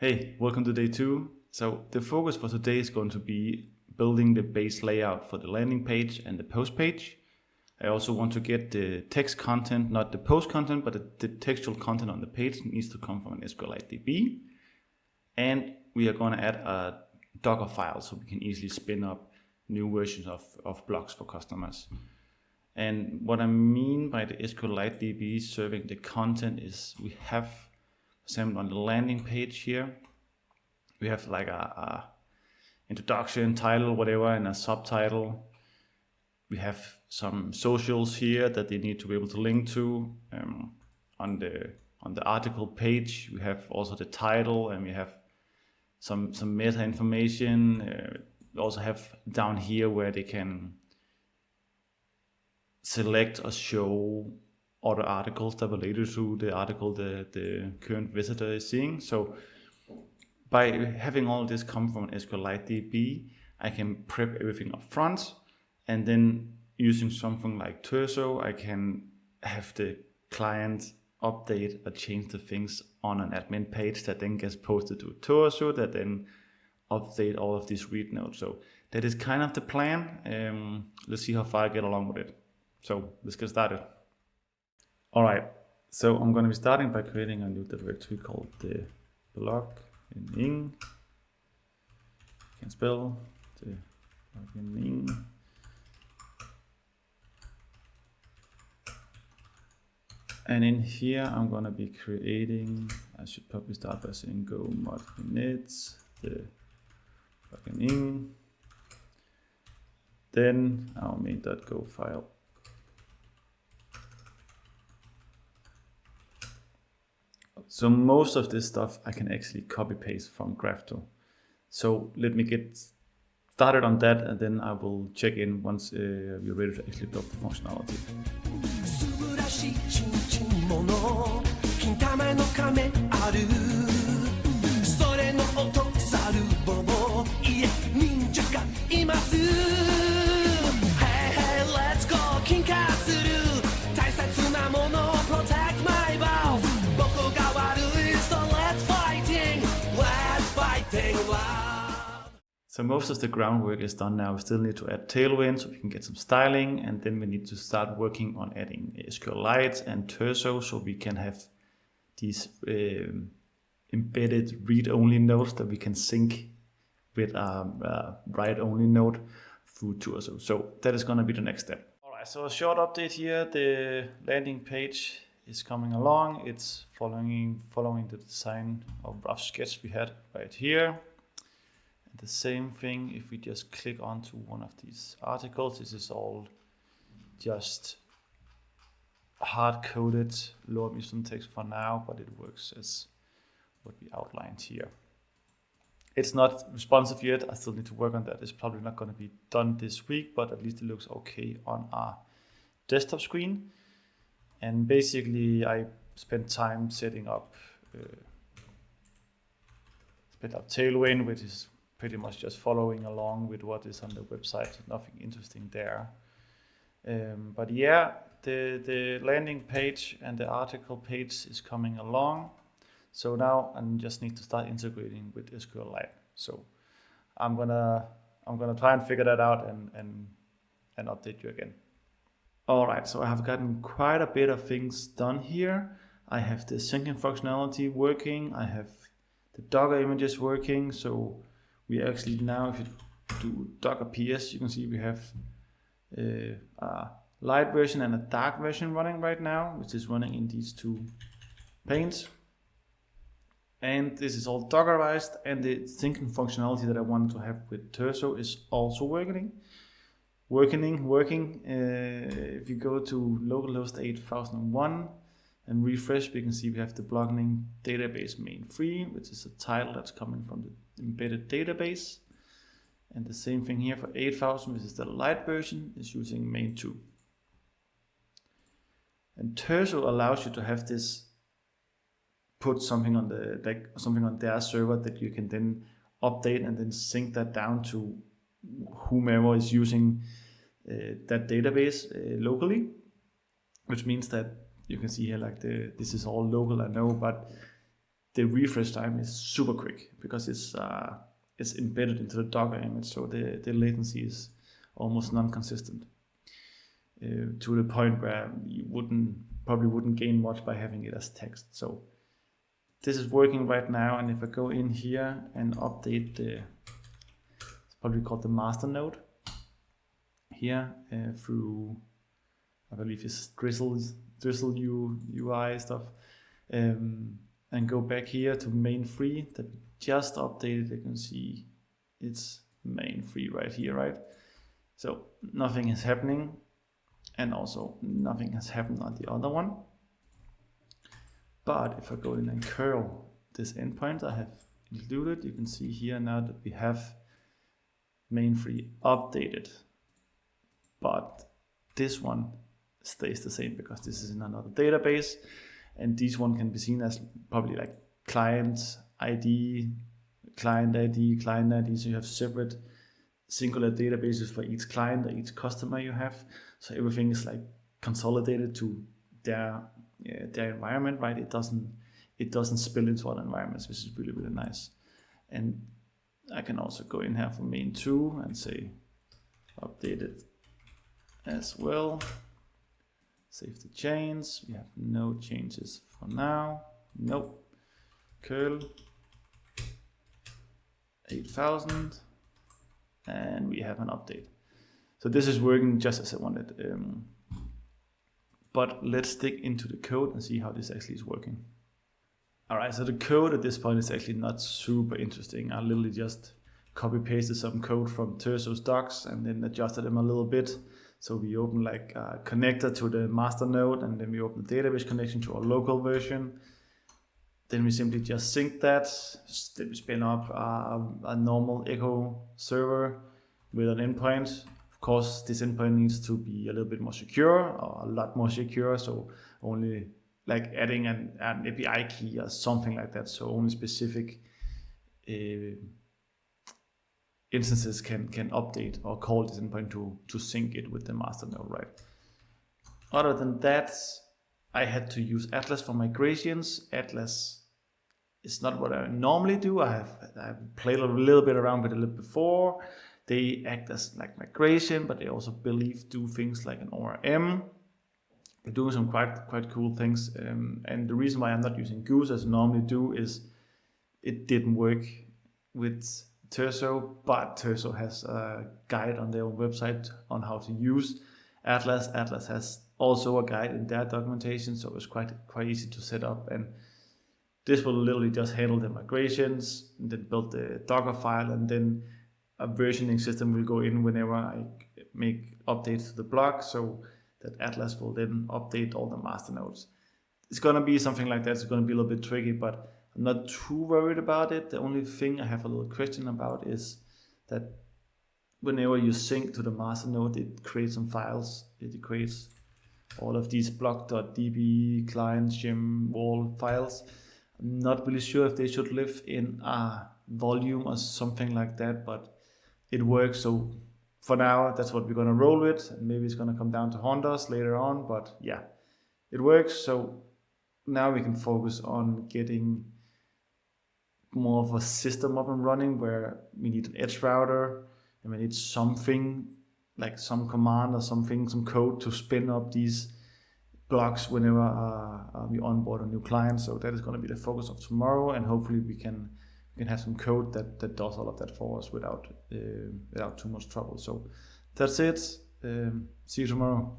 Hey, welcome to day 2. So the focus for today is going to be building the base layout for the landing page and the post page. I also want to get the text content, not the post content, but the textual content on the page needs to come from an SQLite DB. And we are going to add a Docker file so we can easily spin up new versions of blocks for customers. And what I mean by the SQLite DB serving the content is we have, for example, on the landing page here, we have like a introduction, title, whatever, and a subtitle. We have some socials here that they need to be able to link to. On the article page, we have also the title, and we have some meta information. We also have down here where they can select or show other articles that related to the article the current visitor is seeing. So by having all this come from an SQLite DB, I can prep everything up front, and then using something like turso, I can have the client update or change the things on an admin page that then gets posted to turso that then update all of these read nodes. So that is kind of the plan. Let's see how far I get along with it. So let's get started. All right, so I'm going to be starting by creating a new directory called the blog in ing. You can spell the blog in ing. And in here, I'm going to be creating, I should probably start by saying go mod init, the blog in ing. Then our main.go file. So most of this stuff I can actually copy paste from Graph2. So let me get started on that, and then I will check in once we're ready to actually build the functionality. So most of the groundwork is done now. We still need to add Tailwind so we can get some styling, and then we need to start working on adding SQLite and turso so we can have these embedded read-only nodes that we can sync with a write-only node through turso. So that is going to be the next step. All right, so a short update here. The landing page is coming along. It's following the design or rough sketch we had right here. The same thing if we just click onto one of these articles. This is all just hard-coded lower mission text for now, but it works as what we outlined here. It's not responsive yet. I still need to work on that. It's probably not going to be done this week, but at least it looks okay on our desktop screen. And basically I spent time setting up Tailwind, which is pretty much just following along with what is on the website. Nothing interesting there. But yeah, the landing page and the article page is coming along. So now I just need to start integrating with SQLite. So I'm gonna try and figure that out and update you again. All right, so I have gotten quite a bit of things done here. I have the syncing functionality working. I have the Docker images working. So we actually now, if you do Docker PS, you can see we have a light version and a dark version running right now, which is running in these two panes. And this is all Dockerized, and the syncing functionality that I wanted to have with turso is also working. If you go to localhost 8001 and refresh, we can see we have the blogging database main 3, which is a title that's coming from the embedded database. And the same thing here for 8000, which is the light version, is using main 2. And turso allows you to have this, put something on their server that you can then update and then sync that down to whomever is using that database locally, which means that you can see here like this is all local, I know, but the refresh time is super quick because it's embedded into the Docker image, so the latency is almost non-consistent to the point where you probably wouldn't gain much by having it as text. So this is working right now, and if I go in here and update it's probably called the master node here through, I believe it's Drizzle UI stuff, and go back here to main free that we just updated. You can see it's main free right here, right? So nothing is happening, and also nothing has happened on the other one. But if I go in and curl this endpoint I have included, you can see here now that we have main free updated, but this one stays the same because this is in another database, and this one can be seen as probably like client ID, client ID, client ID. So you have separate singular databases for each client or each customer you have. So everything is like consolidated to their environment, right? It doesn't spill into other environments, which is really, really nice. And I can also go in here for main 2 and say updated as well. Save the change. We have no changes for now. Nope. Curl 8000, and we have an update. So this is working just as I wanted. But let's dig into the code and see how this actually is working. All right, so the code at this point is actually not super interesting. I literally just copy pasted some code from Turso's docs and then adjusted them a little bit. So we open like a connector to the master node, and then we open the database connection to our local version. Then we simply just sync that. Then we spin up a normal Echo server with an endpoint. Of course, this endpoint needs to be a little bit more secure, or a lot more secure. So only like adding an API key or something like that. So only specific instances can update or call this endpoint to sync it with the master node, right? Other than that, I had to use Atlas for migrations. Atlas is not what I normally do. I've played a little bit around with it a little before. They act as like migration, but they also do things like an ORM. They're doing some quite cool things. And the reason why I'm not using Goose as I normally do is it didn't work with Turso, but Turso has a guide on their own website on how to use Atlas. Atlas has also a guide in their documentation, so it's quite easy to set up. And this will literally just handle the migrations, and then build the Docker file, and then a versioning system will go in whenever I make updates to the blog, so that Atlas will then update all the master nodes. It's gonna be something like that. It's gonna be a little bit tricky, but I'm not too worried about it. The only thing I have a little question about is that whenever you sync to the master node, it creates some files. It creates all of these block.db, client, gem, wall files. I'm not really sure if they should live in a volume or something like that, but it works. So for now, that's what we're gonna roll with. Maybe it's gonna come down to haunt us later on, but yeah, it works. So now we can focus on getting more of a system up and running where we need an edge router and we need something like some command or something, some code to spin up these blocks whenever we onboard a new client. So that is going to be the focus of tomorrow, and hopefully we can have some code that does all of that for us without too much trouble. So that's it. See you tomorrow.